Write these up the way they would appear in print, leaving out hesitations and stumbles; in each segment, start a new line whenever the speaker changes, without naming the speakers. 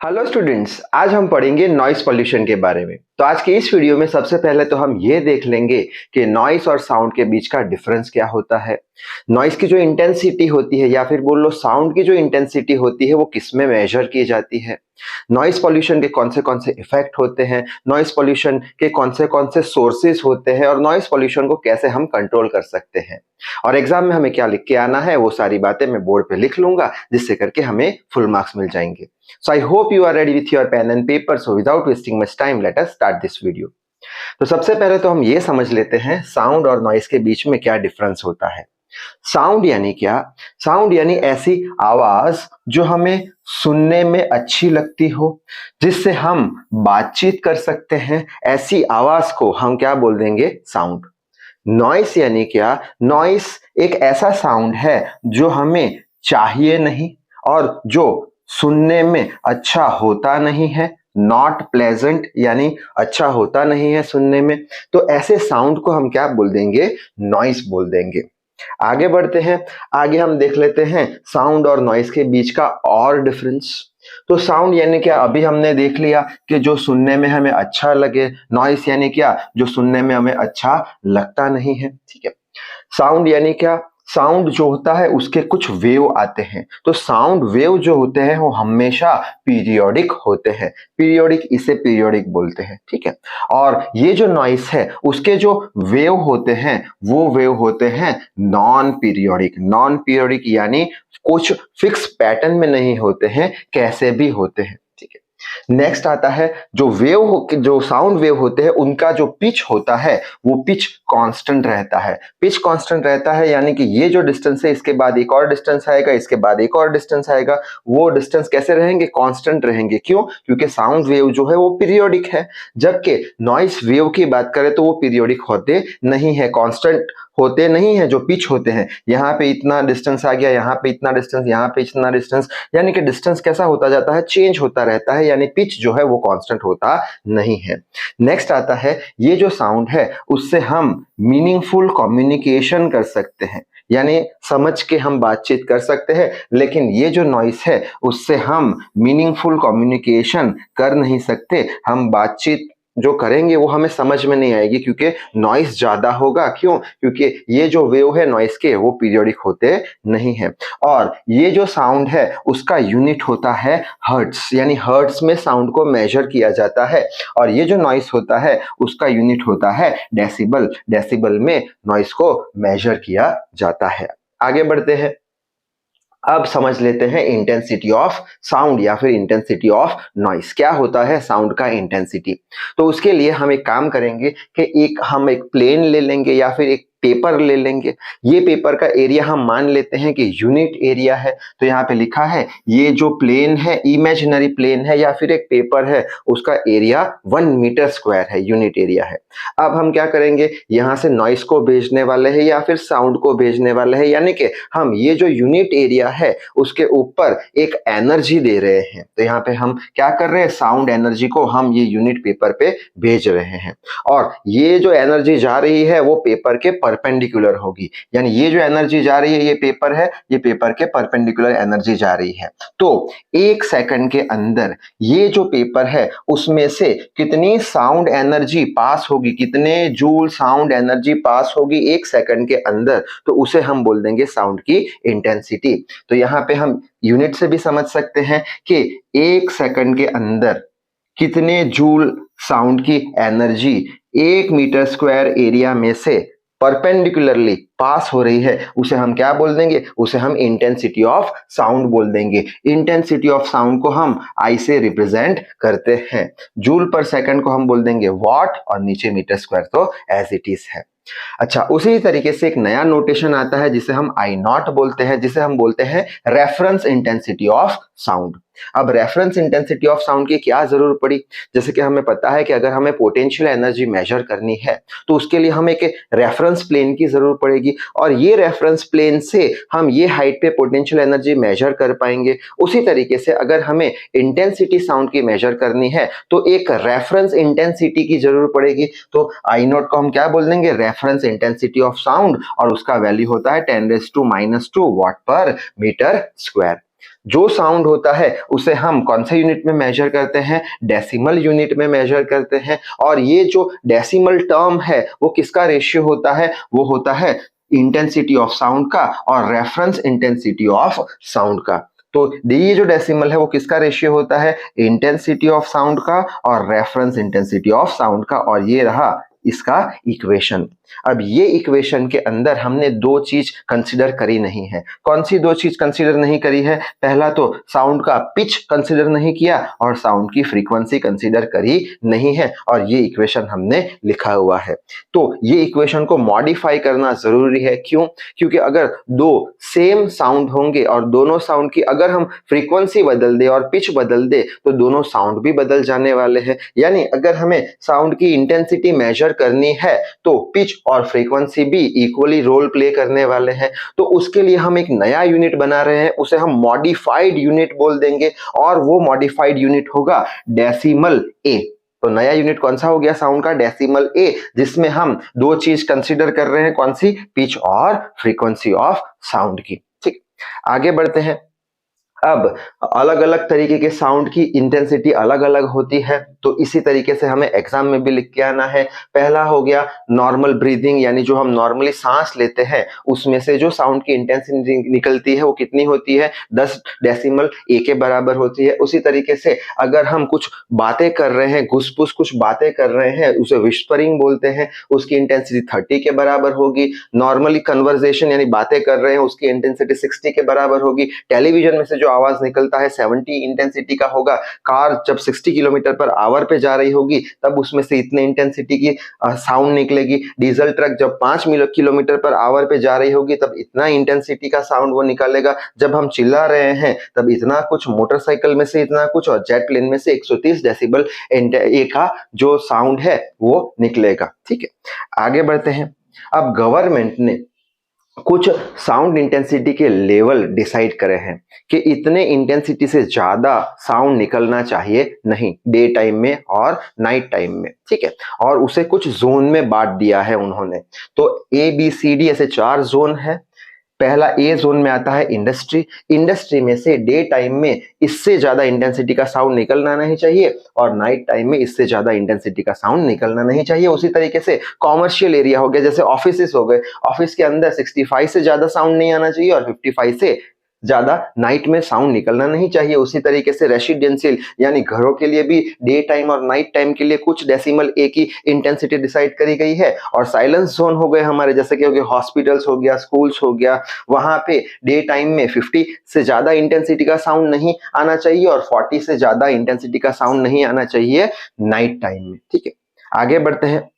Hello students, आज हम पढ़ेंगे नॉइस पॉल्यूशन के बारे में। तो आज के इस वीडियो में सबसे पहले तो हम ये देख लेंगे कि नॉइस और साउंड के बीच का डिफरेंस क्या होता है। नॉइस की जो इंटेंसिटी होती है या फिर बोल लो साउंड की जो इंटेंसिटी होती है वो किस में मेजर की जाती है। नॉइस पॉल्यूशन के कौन से इफेक्ट होते हैं, नॉइस पॉल्यूशन के कौन से सोर्सेस होते हैं और नॉइस पॉल्यूशन को कैसे हम कंट्रोल कर सकते हैं। और एग्जाम में हमें क्या लिख के आना है वो सारी बातें मैं बोर्ड पे लिख लूंगा, जिससे करके हमें फुल मार्क्स मिल जाएंगे। So I hope you are ready with your pen and paper. So without wasting much time, let us start this video. तो सबसे पहले तो हम ये समझ लेते हैं साउंड और नॉइस के बीच में क्या डिफरेंस होता है। साउंड यानी क्या? साउंड यानी ऐसी आवाज जो हमें सुनने में अच्छी लगती हो, जिससे हम बातचीत कर सकते हैं, ऐसी आवाज को हम क्या बोल देंगे? साउंड। नॉइस यानी क्या? नॉइस एक ऐसा साउंड है जो हमें चाहिए नहीं और जो सुनने में अच्छा होता नहीं है। नॉट प्लेजेंट यानी अच्छा होता नहीं है सुनने में। तो ऐसे साउंड को हम क्या बोल देंगे? नॉइस बोल देंगे। आगे बढ़ते हैं। आगे हम देख लेते हैं साउंड और नॉइस के बीच का और डिफरेंस। तो साउंड यानी क्या? अभी हमने देख लिया कि जो सुनने में हमें अच्छा लगे। नॉइस यानी क्या? जो सुनने में हमें अच्छा लगता नहीं है। ठीक है। साउंड यानी क्या? साउंड जो होता है उसके कुछ वेव आते हैं। तो साउंड वेव जो होते हैं वो हमेशा पीरियोडिक होते हैं। पीरियोडिक, इसे पीरियोडिक बोलते हैं। ठीक है। और ये जो नॉइस है उसके जो वेव होते हैं वो वेव होते हैं नॉन पीरियोडिक। नॉन पीरियोडिक यानी कुछ फिक्स पैटर्न में नहीं होते हैं, कैसे भी होते हैं। ठीक है। नेक्स्ट आता है जो साउंड वेव होते हैं उनका जो पिच होता है वो पिच कांस्टेंट रहता है। पिच कांस्टेंट रहता है यानी कि ये जो डिस्टेंस है इसके बाद एक और डिस्टेंस आएगा, इसके बाद एक और डिस्टेंस आएगा, वो डिस्टेंस कैसे रहेंगे? कांस्टेंट रहेंगे। क्यों? क्योंकि साउंड वेव जो है वो पीरियोडिक है। जबकि नॉइस वेव की बात करें तो वो पीरियोडिक होते नहीं है, कांस्टेंट होते नहीं है। जो पिच होते हैं, यहाँ पे इतना डिस्टेंस आ गया, यहाँ पे इतना डिस्टेंस, यहाँ पे इतना डिस्टेंस, यानी कि डिस्टेंस कैसा होता जाता है? चेंज होता रहता है, यानी पिच जो है वो कांस्टेंट होता नहीं है। नेक्स्ट आता है, ये जो साउंड है उससे हम मीनिंगफुल कम्युनिकेशन कर सकते हैं, यानी समझ के हम बातचीत कर सकते हैं। लेकिन ये जो नॉइस है उससे हम मीनिंगफुल कम्युनिकेशन कर नहीं सकते। हम बातचीत जो करेंगे वो हमें समझ में नहीं आएगी, क्योंकि नॉइस ज्यादा होगा। क्यों? क्योंकि ये जो वेव है नॉइस के वो पीरियोडिक होते नहीं है। और ये जो साउंड है उसका यूनिट होता है हर्ट्स, यानी हर्ट्स में साउंड को मेजर किया जाता है। और ये जो नॉइस होता है उसका यूनिट होता है डेसिबल। डेसिबल में नॉइस को मेजर किया जाता है। आगे बढ़ते हैं। अब समझ लेते हैं इंटेंसिटी ऑफ साउंड या फिर इंटेंसिटी ऑफ नॉइस। क्या होता है साउंड का इंटेंसिटी? तो उसके लिए हम एक काम करेंगे कि हम एक प्लेन ले लेंगे या फिर एक पेपर ले लेंगे। ये पेपर का एरिया हम मान लेते हैं कि यूनिट एरिया है। तो यहाँ पे लिखा है ये जो प्लेन है, इमेजिनरी प्लेन है या फिर एक पेपर है, उसका एरिया 1 मीटर स्क्वायर है, यूनिट एरिया है। अब हम क्या करेंगे, यहाँ से नॉइस को भेजने वाले हैं या फिर साउंड को भेजने वाले हैं, यानी कि हम ये जो यूनिट एरिया है उसके ऊपर एक एनर्जी दे रहे हैं। तो यहाँ पे हम क्या कर रहे हैं, साउंड एनर्जी को हम ये यूनिट पेपर पे भेज रहे हैं। और ये जो एनर्जी जा रही है वो पेपर के परपेंडिकुलर होगी, यानी ये जो एनर्जी जा रही है ये पेपर है, ये पेपर के परपेंडिकुलर एनर्जी जा रही है। तो 1 सेकंड के अंदर ये जो पेपर है उसमें से कितनी साउंड एनर्जी पास होगी, कितने जूल साउंड एनर्जी पास होगी 1 सेकंड के अंदर, तो उसे हम बोल देंगे साउंड की इंटेंसिटी। तो यहाँ पे हम यूनिट से भी समझ सकते हैं कि 1 सेकंड के अंदर कितने जूल साउंड की एनर्जी 1 मीटर स्क्वायर एरिया में से परपेंडिकुलरली पास हो रही है, उसे हम क्या बोल देंगे? उसे हम इंटेंसिटी ऑफ साउंड बोल देंगे। इंटेंसिटी ऑफ साउंड को हम आई से रिप्रेजेंट करते हैं। जूल पर सेकंड को हम बोल देंगे वॉट, और नीचे मीटर स्क्वायर तो एज इट इज है। अच्छा, उसी तरीके से एक नया नोटेशन आता है जिसे हम आई नॉट बोलते हैं, जिसे हम बोलते हैं रेफरेंस इंटेंसिटी ऑफ साउंड। अब रेफरेंस इंटेंसिटी ऑफ साउंड की क्या जरूरत पड़ी? जैसे कि हमें पता है कि अगर हमें पोटेंशियल एनर्जी मेजर करनी है तो उसके लिए हमें एक रेफरेंस प्लेन की जरूरत पड़ेगी, और ये रेफरेंस प्लेन से हम ये हाइट पे पोटेंशियल एनर्जी मेजर कर पाएंगे। उसी तरीके से अगर हमें इंटेंसिटी साउंड की मेजर करनी है तो एक रेफरेंस इंटेंसिटी की जरूरत पड़ेगी। तो आई नॉट को हम क्या बोल देंगे? रेफरेंस इंटेंसिटी ऑफ साउंड, और उसका वैल्यू होता है 10⁻⁻² वॉट पर मीटर स्क्वायर। जो साउंड होता है उसे हम कौन से यूनिट में मेजर करते हैं, डेसिमल यूनिट में मेजर करते हैं। और ये जो डेसिमल टर्म है वो किसका रेशियो होता है, वो होता है इंटेंसिटी ऑफ साउंड का और रेफरेंस इंटेंसिटी ऑफ साउंड का। तो ये जो डेसिमल है वो किसका रेशियो होता है, इंटेंसिटी ऑफ साउंड का और रेफरेंस इंटेंसिटी ऑफ साउंड का। और ये रहा इसका इक्वेशन। अब ये इक्वेशन के अंदर हमने दो चीज कंसीडर करी नहीं है। कौन सी दो चीज कंसीडर नहीं करी है, पहला तो साउंड का पिच कंसीडर नहीं किया और साउंड की फ्रीक्वेंसी कंसीडर करी नहीं है, और ये इक्वेशन हमने लिखा हुआ है। तो ये इक्वेशन को मॉडिफाई करना जरूरी है। क्यों? क्योंकि अगर दो सेम साउंड होंगे और दोनों साउंड की अगर हम फ्रीक्वेंसी बदल दे और पिच बदल दे तो दोनों साउंड भी बदल जाने वाले हैं। यानी अगर हमें साउंड की इंटेंसिटी मेजर करनी है तो पिच और फ्रीक्वेंसी भी इक्वली रोल प्ले करने वाले हैं। तो उसके लिए हम एक नया यूनिट बना रहे हैं, उसे हम मॉडिफाइड यूनिट बोल देंगे, और वो मॉडिफाइड यूनिट होगा डेसिमल ए। तो नया यूनिट कौन सा हो गया साउंड का, डेसिमल ए, जिसमें हम दो चीज कंसीडर कर रहे हैं, कौन सी, पिच और फ्रीक्वेंसी ऑफ साउंड की। ठीक, आगे बढ़ते हैं। अब अलग अलग तरीके के साउंड की इंटेंसिटी अलग अलग होती है, तो इसी तरीके से हमें एग्जाम में भी लिख के आना है। पहला हो गया नॉर्मल ब्रीदिंग, यानी जो हम नॉर्मली सांस लेते हैं उसमें से जो साउंड की इंटेंसिटी निकलती है वो कितनी होती है, 10 डेसिमल ए के बराबर होती है। उसी तरीके से अगर हम कुछ बातें कर रहे हैं, घुसपुस कुछ बातें कर रहे हैं, उसे विस्परिंग बोलते हैं, उसकी इंटेंसिटी 30 के बराबर होगी। नॉर्मली कन्वर्सेशन यानी बातें कर रहे हैं, उसकी इंटेंसिटी 60 के बराबर होगी। टेलीविजन में से जो आवाज निकलता है 70 इंटेंसिटी का होगा। कार जब 60 किलोमीटर पर आवर पे जा रही होगी तब उसमें से इतने इंटेंसिटी की साउंड निकलेगी। डीजल ट्रक जब 5 किलोमीटर पर आवर पे जा रही होगी तब इतना इंटेंसिटी का साउंड वो निकालेगा। जब हम चिल्ला रहे हैं तब इतना कुछ, मोटरसाइकिल में से इतना कुछ, और जेट प्लेन में से 130 डेसिबल ए का जो साउंड है वो निकलेगा। ठीक है, आगे बढ़ते हैं। अब गवर्नमेंट ने कुछ साउंड इंटेंसिटी के लेवल डिसाइड करे हैं कि इतने इंटेंसिटी से ज्यादा साउंड निकलना चाहिए नहीं, डे टाइम में और नाइट टाइम में। ठीक है, और उसे कुछ जोन में बांट दिया है उन्होंने। तो ABCD ऐसे 4 जोन है। पहला ए जोन में आता है इंडस्ट्री। इंडस्ट्री में से डे टाइम में इससे ज्यादा इंटेंसिटी का साउंड निकलना नहीं चाहिए और नाइट टाइम में इससे ज्यादा इंटेंसिटी का साउंड निकलना नहीं चाहिए। उसी तरीके से कॉमर्शियल एरिया हो गया, जैसे ऑफिस हो गए, ऑफिस के अंदर 65 से ज्यादा साउंड नहीं आना चाहिए और 55 से ज्यादा नाइट में साउंड निकलना नहीं चाहिए। उसी तरीके से रेसिडेंशियल यानी घरों के लिए भी डे टाइम और नाइट टाइम के लिए कुछ डेसिमल ए की इंटेंसिटी डिसाइड करी गई है। और साइलेंस जोन हो गए हमारे, जैसे कि हो गया हॉस्पिटल्स हो गया, स्कूल्स हो गया, वहां पे डे टाइम में 50 से ज्यादा इंटेंसिटी का साउंड नहीं आना चाहिए और 40 से ज्यादा इंटेंसिटी का साउंड नहीं आना चाहिए नाइट टाइम में। ठीक है, आगे बढ़ते हैं।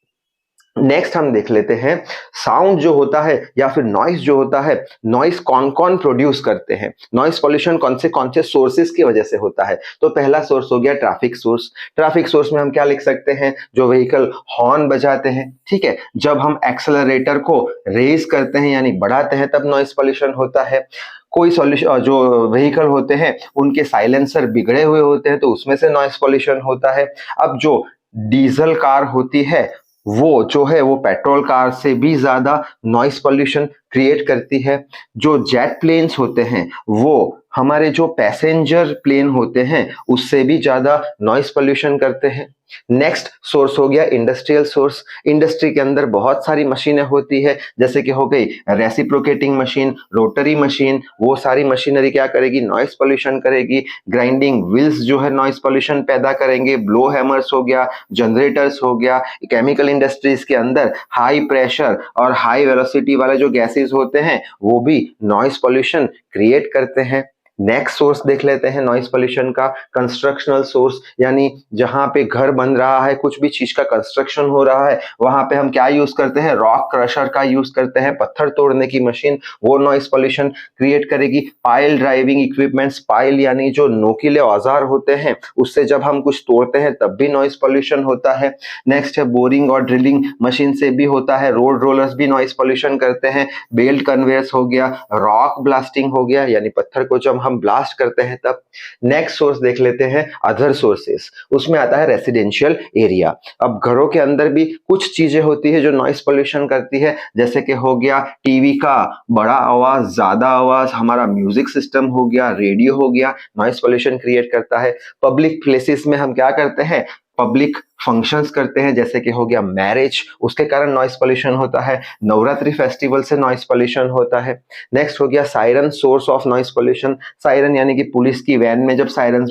नेक्स्ट हम देख लेते हैं साउंड जो होता है या फिर नॉइस जो होता है, नॉइस कौन कौन प्रोड्यूस करते हैं, नॉइस पॉल्यूशन कौन से सोर्सेस की वजह से होता है। तो पहला सोर्स हो गया ट्रैफिक सोर्स। ट्रैफिक सोर्स में हम क्या लिख सकते हैं, जो व्हीकल हॉर्न बजाते हैं। ठीक है, जब हम एक्सेलरेटर को रेज करते हैं यानी बढ़ाते हैं तब नॉइस पॉल्यूशन होता है। कोई सॉल्यूशन जो व्हीकल होते हैं उनके साइलेंसर बिगड़े हुए होते हैं तो उसमें से नॉइस पॉल्यूशन होता है। अब जो डीजल कार होती है वो जो है वो पेट्रोल कार से भी ज्यादा नॉइस पॉल्यूशन क्रिएट करती है। जो जेट प्लेन्स होते हैं वो हमारे जो पैसेंजर प्लेन होते हैं उससे भी ज्यादा नॉइस पॉल्यूशन करते हैं। नेक्स्ट सोर्स हो गया इंडस्ट्रियल सोर्स। इंडस्ट्री के अंदर बहुत सारी मशीनें होती है, जैसे कि हो गई रेसिप्रोकेटिंग मशीन, रोटरी मशीन, वो सारी मशीनरी क्या करेगी, नॉइस पॉल्यूशन करेगी। ग्राइंडिंग व्हील्स जो है नॉइस पॉल्यूशन पैदा करेंगे। ब्लो हैमर्स हो गया, जनरेटर्स हो गया। केमिकल इंडस्ट्रीज के अंदर हाई प्रेशर और हाई वेलोसिटी वाले जो गैसेस होते हैं वो भी नॉइस पॉल्यूशन क्रिएट करते हैं। नेक्स्ट सोर्स देख लेते हैं नॉइस पॉल्यूशन का, कंस्ट्रक्शनल सोर्स, यानी जहां पे घर बन रहा है, कुछ भी चीज का कंस्ट्रक्शन हो रहा है, वहां पे हम क्या यूज करते हैं, रॉक क्रशर का यूज करते हैं, पत्थर तोड़ने की मशीन, वो नॉइस पॉल्यूशन क्रिएट करेगी। पाइल ड्राइविंग इक्विपमेंट्स, पाइल यानी जो नोकीले औजार होते हैं उससे जब हम कुछ तोड़ते हैं तब भी नॉइस पॉल्यूशन होता है। नेक्स्ट है बोरिंग और ड्रिलिंग मशीन से भी होता है। रोड रोलर्स भी नॉइस पॉल्यूशन करते हैं। बेल्ट कन्वेयर्स हो गया, रॉक ब्लास्टिंग हो गया, यानी पत्थर को जब हम हम ब्लास्ट करते हैं तब। नेक्स्ट सोर्स देख लेते हैं अदर सोर्सेस, उसमें आता है रेसिडेंशियल एरिया। अब घरों के अंदर भी कुछ चीजें होती है जो नॉइस पोल्यूशन करती है, जैसे कि हो गया टीवी का बड़ा आवाज, ज्यादा आवाज, हमारा म्यूजिक सिस्टम हो गया, रेडियो हो गया, नॉइस पोल्यूशन क्रिएट करता है। पब्लिक प्लेसेस में हम क्या करते हैं, पब्लिक फंक्शंस करते हैं, जैसे कि हो गया मैरिज, उसके कारण नॉइस पोल्यूशन होता है। नवरात्रि फेस्टिवल से नॉइस पोल्यूशन होता है। नेक्स्ट हो गया siren, source of noise pollution. Siren यानी कि पुलिस की वैन में जब सायरन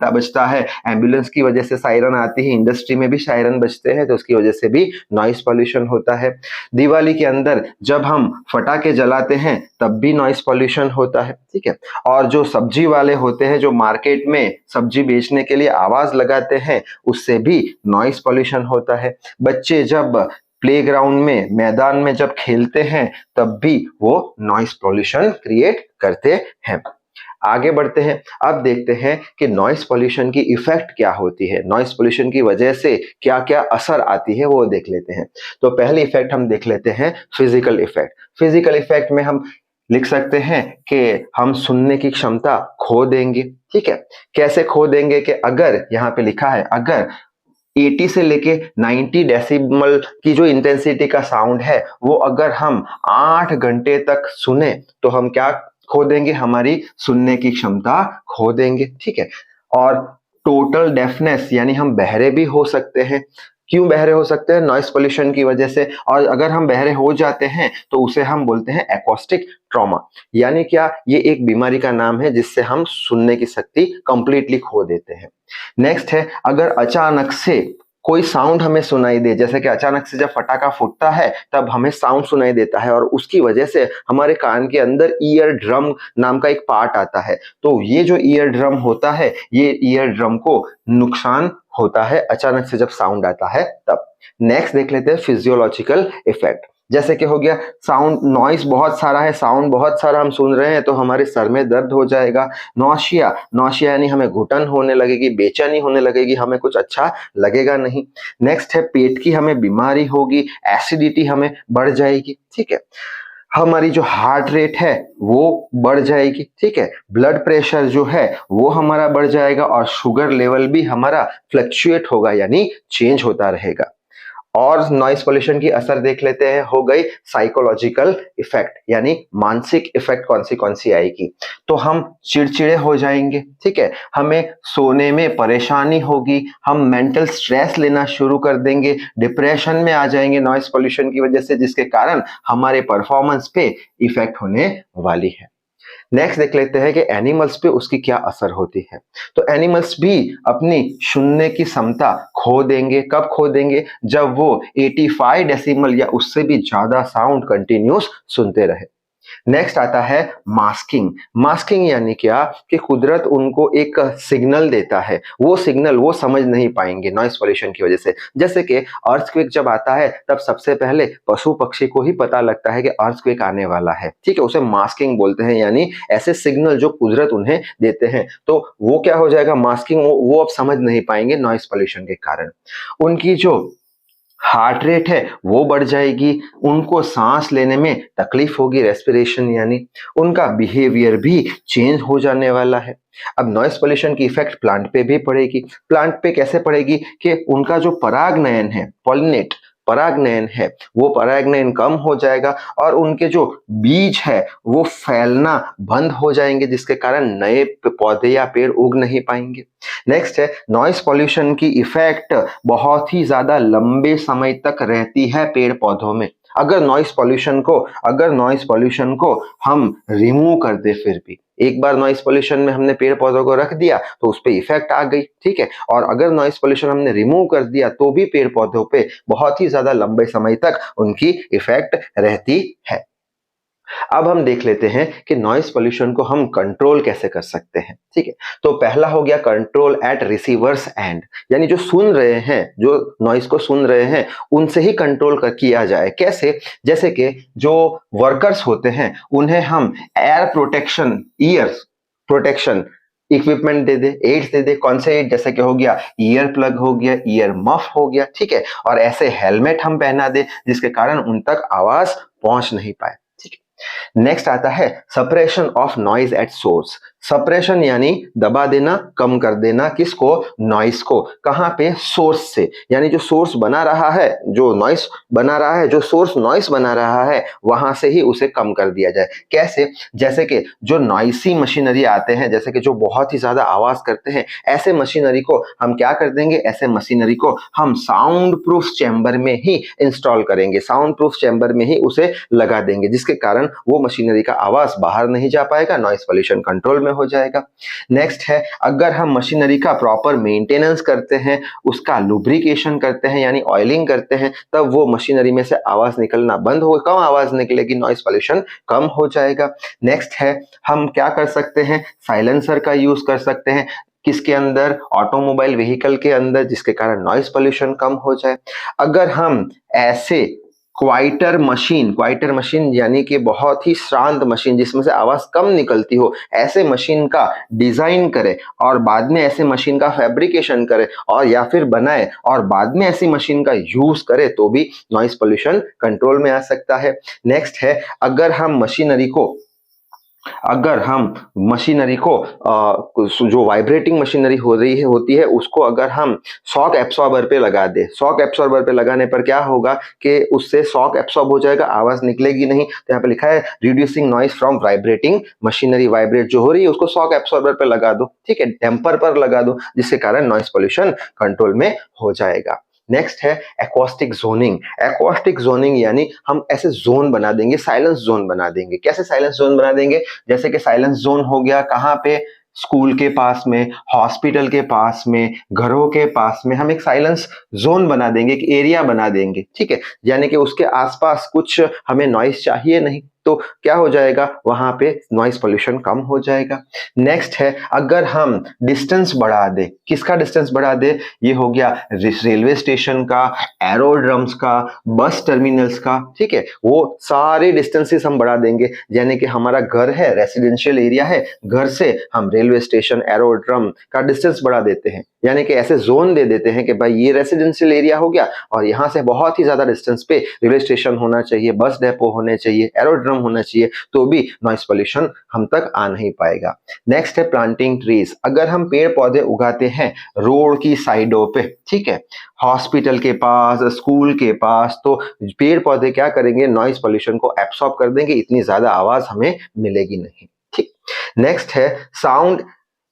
बजता है, एम्बुलेंस की वजह से सायरन आती है, इंडस्ट्री में भी सायरन बजते हैं, तो उसकी वजह से भी नॉइस पोल्यूशन होता है। दिवाली के अंदर जब हम फटाके जलाते हैं तब भी नॉइस पोल्यूशन होता है, ठीक है। और जो सब्जी वाले होते हैं, जो मार्केट में सब्जी बेचने के लिए आवाज लगाते हैं, उससे भी नॉइस पोल्यूशन होता है। बच्चे जब प्लेग्राउंड में, मैदान में जब खेलते हैं तब भी वो नॉइस पोल्यूशन क्रिएट करते हैं। आगे बढ़ते हैं, अब देखते हैं कि नॉइस पोल्यूशन की इफेक्ट क्या होती है, नॉइस पोल्यूशन की वजह से क्या क्या असर आती है वो देख लेते हैं। तो पहली इफेक्ट हम देख लेते हैं फिजिकल इफेक्ट। फिजिकल इफेक्ट में हम लिख सकते हैं कि हम सुनने की क्षमता खो देंगे, ठीक है। कैसे खो देंगे कि अगर यहाँ पे लिखा है, अगर 80 से लेके 90 डेसिबल की जो इंटेंसिटी का साउंड है वो अगर हम 8 घंटे तक सुने तो हम क्या खो देंगे, हमारी सुनने की क्षमता खो देंगे, ठीक है। और टोटल डेफनेस यानी हम बहरे भी हो सकते हैं। क्यों बहरे हो सकते हैं? नॉइस पोल्यूशन की वजह से। और अगर हम बहरे हो जाते हैं तो उसे हम बोलते हैं एकॉस्टिक ट्रॉमा। यानी क्या, ये एक बीमारी का नाम है जिससे हम सुनने की शक्ति कंप्लीटली खो देते हैं। नेक्स्ट है, अगर अचानक से कोई साउंड हमें सुनाई दे, जैसे कि अचानक से जब फटाका फूटता है तब हमें साउंड सुनाई देता है और उसकी वजह से हमारे कान के अंदर ईयर ड्रम नाम का एक पार्ट आता है, तो ये जो ईयर ड्रम होता है, ये ईयर ड्रम को नुकसान होता है अचानक से जब साउंड आता है तब। नेक्स्ट देख लेते हैं फिजियोलॉजिकल इफेक्ट। जैसे कि हो गया साउंड, नॉइस बहुत सारा है, साउंड बहुत सारा हम सुन रहे हैं तो हमारे सर में दर्द हो जाएगा। नौशिया, नौशिया यानी हमें घुटन होने लगेगी, बेचैनी होने लगेगी, हमें कुछ अच्छा लगेगा नहीं। नेक्स्ट है पेट की हमें बीमारी होगी, एसिडिटी हमें बढ़ जाएगी, ठीक है। हमारी जो हार्ट रेट है वो बढ़ जाएगी, ठीक है। ब्लड प्रेशर जो है वो हमारा बढ़ जाएगा और शुगर लेवल भी हमारा फ्लक्चुएट होगा यानी चेंज होता रहेगा। और नॉइस पोल्यूशन की असर देख लेते हैं। हो गई साइकोलॉजिकल इफेक्ट, यानी मानसिक इफेक्ट कौन सी आएगी, तो हम चिड़चिड़े हो जाएंगे, ठीक है। हमें सोने में परेशानी होगी, हम मेंटल स्ट्रेस लेना शुरू कर देंगे, डिप्रेशन में आ जाएंगे नॉइस पोल्यूशन की वजह से, जिसके कारण हमारे परफॉर्मेंस पे इफेक्ट होने वाली है। नेक्स्ट देख लेते हैं कि एनिमल्स पे उसकी क्या असर होती है। तो एनिमल्स भी अपनी सुनने की क्षमता खो देंगे। कब खो देंगे? जब वो 85 डेसिमल या उससे भी ज्यादा साउंड कंटिन्यूस सुनते रहे। नेक्स्ट आता है मास्किंग। मास्किंग यानी क्या कि कुदरत उनको एक सिग्नल देता है, वो सिग्नल वो समझ नहीं पाएंगे नॉइस पोल्यूशन की वजह से। जैसे कि अर्थक्वेक जब आता है तब सबसे पहले पशु पक्षी को ही पता लगता है कि अर्थक्वेक आने वाला है, ठीक है, उसे मास्किंग बोलते हैं, यानी ऐसे सिग्नल जो कुदरत उन्हें देते हैं। तो वो क्या हो जाएगा, मास्किंग, वो अब समझ नहीं पाएंगे नॉइस पोल्यूशन के कारण। उनकी जो हार्ट रेट है वो बढ़ जाएगी, उनको सांस लेने में तकलीफ होगी, रेस्पिरेशन, यानी उनका बिहेवियर भी चेंज हो जाने वाला है। अब नॉइस पोल्यूशन की इफेक्ट प्लांट पे भी पड़ेगी। प्लांट पे कैसे पड़ेगी कि उनका जो परागनयन है, पॉलिनेट परागनयन है, वो परागनयन कम हो जाएगा और उनके जो बीज है वो फैलना बंद हो जाएंगे, जिसके कारण नए पौधे या पेड़ उग नहीं पाएंगे। नेक्स्ट है नॉइस पॉल्यूशन की इफेक्ट बहुत ही ज्यादा लंबे समय तक रहती है पेड़ पौधों में। अगर नॉइस पॉल्यूशन को हम रिमूव कर दे, फिर भी एक बार नॉइस पॉल्यूशन में हमने पेड़ पौधों को रख दिया तो उस पे इफेक्ट आ गई, ठीक है। और अगर नॉइस पॉल्यूशन हमने रिमूव कर दिया तो भी पेड़ पौधों पे बहुत ही ज्यादा लंबे समय तक उनकी इफेक्ट रहती है। अब हम देख लेते हैं कि नॉइस पोल्यूशन को हम कंट्रोल कैसे कर सकते हैं, ठीक है। तो पहला हो गया कंट्रोल एट रिसीवर्स एंड, यानी जो सुन रहे हैं, जो नॉइस को सुन रहे हैं, उनसे ही कंट्रोल किया जाए। कैसे? जैसे कि जो वर्कर्स होते हैं उन्हें हम air protection, ear protection equipment दे दे, एड्स दे दे। कौन से एड? जैसे कि हो गया ईयर प्लग हो गया, ईयर मफ हो गया, ठीक है। और ऐसे हेलमेट हम पहना दे जिसके कारण उन तक आवाज पहुंच नहीं पाए। नेक्स्ट आता है suppression of noise at source. Suppression यानी दबा देना, कम कर देना, किसको? नॉइस को। कहां पे? सोर्स से, यानी जो सोर्स बना रहा है, जो नॉइस बना रहा है, जो सोर्स नॉइस बना रहा है, वहां से ही उसे कम कर दिया जाए। कैसे? जैसे कि जो नॉइसी मशीनरी आते हैं, जैसे कि जो बहुत ही ज्यादा आवाज करते हैं, ऐसे मशीनरी को हम क्या कर देंगे? ऐसे मशीनरी को हम साउंड प्रूफ चैम्बर में ही इंस्टॉल करेंगे, साउंड प्रूफ चैम्बर में ही उसे लगा देंगे, जिसके कारण वो मशीनरी का आवाज बाहर नहीं जा पाएगा, नॉइस पॉल्यूशन कंट्रोल में हो जाएगा। नेक्स्ट है, अगर हम मशीनरी का प्रॉपर मेंटेनेंस करते हैं, उसका लुब्रिकेशन करते हैं यानी ऑयलिंग करते हैं, तब वो मशीनरी में से आवाज निकलना बंद हो, कम आवाज निकलेगी, नॉइस पॉल्यूशन कम हो जाएगा। नेक्स्ट है, हम क्या कर सकते हैं? साइलेंसर का यूज कर सकते हैं, किसके अंदर? ऑटोमोबाइल व्हीकल के अंदर, जिसके कारण नॉइस पॉल्यूशन कम हो जाए। अगर हम ऐसे क्वाइटर मशीन यानी कि बहुत ही शांत मशीन जिसमें से आवाज कम निकलती हो, ऐसे मशीन का डिजाइन करें और बाद में ऐसे मशीन का फैब्रिकेशन करें और या फिर बनाए और बाद में ऐसी मशीन का यूज करें, तो भी नॉइस पोल्यूशन कंट्रोल में आ सकता है। नेक्स्ट है, अगर हम मशीनरी को जो वाइब्रेटिंग मशीनरी हो रही है होती है, उसको अगर हम शॉक एब्सॉर्बर पे लगा दे, शॉक एब्सॉर्बर पे लगाने पर क्या होगा कि उससे शॉक एब्सॉर्ब हो जाएगा, आवाज निकलेगी नहीं। तो यहाँ पे लिखा है reducing noise from vibrating machinery, vibrate जो हो रही है उसको शॉक एब्सॉर्बर पे लगा दो, ठीक है, टेम्पर पर लगा दो, जिसके कारण नॉइस पोल्यूशन कंट्रोल में हो जाएगा। नेक्स्ट है एकॉस्टिक जोनिंग। एकॉस्टिक जोनिंग यानी हम ऐसे जोन बना देंगे, साइलेंस जोन बना देंगे। कैसे साइलेंस जोन बना देंगे? जैसे कि साइलेंस जोन हो गया कहाँ पे? स्कूल के पास में, हॉस्पिटल के पास में, घरों के पास में हम एक साइलेंस जोन बना देंगे, एक एरिया बना देंगे, ठीक है, यानी कि उसके आसपास कुछ हमें नॉइस चाहिए नहीं, तो क्या हो जाएगा? वहां पे नॉइस पोल्यूशन कम हो जाएगा। नेक्स्ट है, अगर हम डिस्टेंस बढ़ा दे, किसका डिस्टेंस बढ़ा दे? ये हो गया रेलवे स्टेशन का, एरोड्रम्स का, बस टर्मिनल्स का, ठीक है, वो सारे डिस्टेंसेस हम बढ़ा देंगे। यानी कि हमारा घर है, रेसिडेंशियल एरिया है, घर से हम रेलवे स्टेशन, एरोड्रम का डिस्टेंस बढ़ा देते हैं, यानी कि ऐसे जोन दे देते हैं कि भाई ये रेसिडेंशियल एरिया हो गया और यहाँ से बहुत ही ज्यादा डिस्टेंस पे रेलवे स्टेशन होना चाहिए, बस डेपो होने चाहिए, एरोड्रम होना चाहिए, तो भी नॉइस पोल्यूशन हम तक आ नहीं पाएगा। नेक्स्ट है प्लांटिंग ट्रीज। अगर हम पेड़ पौधे उगाते हैं रोड की साइडों पे, ठीक है, हॉस्पिटल के पास, स्कूल के पास, तो पेड़ पौधे क्या करेंगे? नॉइस पोल्यूशन को एब्सॉर्ब कर देंगे, इतनी ज्यादा आवाज हमें मिलेगी नहीं, ठीक। नेक्स्ट है sound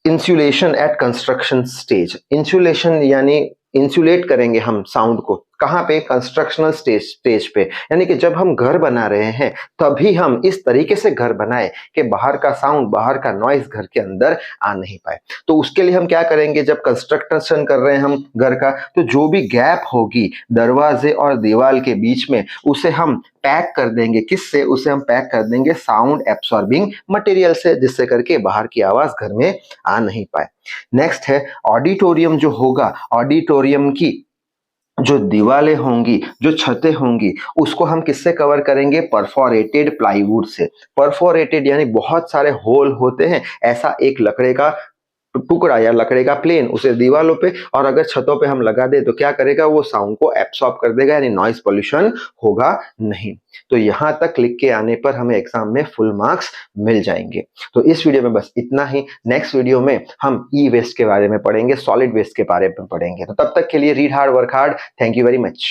insulation at construction stage. Insulation यानी इंसुलेट करेंगे हम साउंड को, कहां पे? कंस्ट्रक्शनल स्टेज पे, यानी कि जब हम घर बना रहे हैं तभी हम इस तरीके से घर बनाए कि बाहर का साउंड, बाहर का नॉइस घर के अंदर आ नहीं पाए। तो उसके लिए हम क्या करेंगे? जब कंस्ट्रक्शन कर रहे हैं हम घर का, तो जो भी गैप होगी दरवाजे और दीवार के बीच में, उसे हम पैक कर देंगे, किससे? उसे हम पैक कर देंगे साउंड एब्सॉर्बिंग मटेरियल से, जिससे करके बाहर की आवाज घर में आ नहीं पाए। नेक्स्ट है ऑडिटोरियम जो होगा, ऑडिटोरियम की जो दीवारें होंगी, जो छतें होंगी, उसको हम किससे कवर करेंगे? परफोरेटेड प्लाईवुड से। परफोरेटेड यानी बहुत सारे होल होते हैं, ऐसा एक लकड़े का टुकड़ा या लकड़े का प्लेन, उसे दीवारों पे और अगर छतों पे हम लगा दे, तो क्या करेगा? वो साउंड को एब्सॉर्ब कर देगा, यानी नॉइस पोल्यूशन होगा नहीं। तो यहां तक लिख के आने पर हमें एग्जाम में फुल मार्क्स मिल जाएंगे। तो इस वीडियो में बस इतना ही। नेक्स्ट वीडियो में हम ई वेस्ट के बारे में पढ़ेंगे, सॉलिड वेस्ट के बारे में पढ़ेंगे। तो तब तक के लिए read hard, work hard. Thank you very much.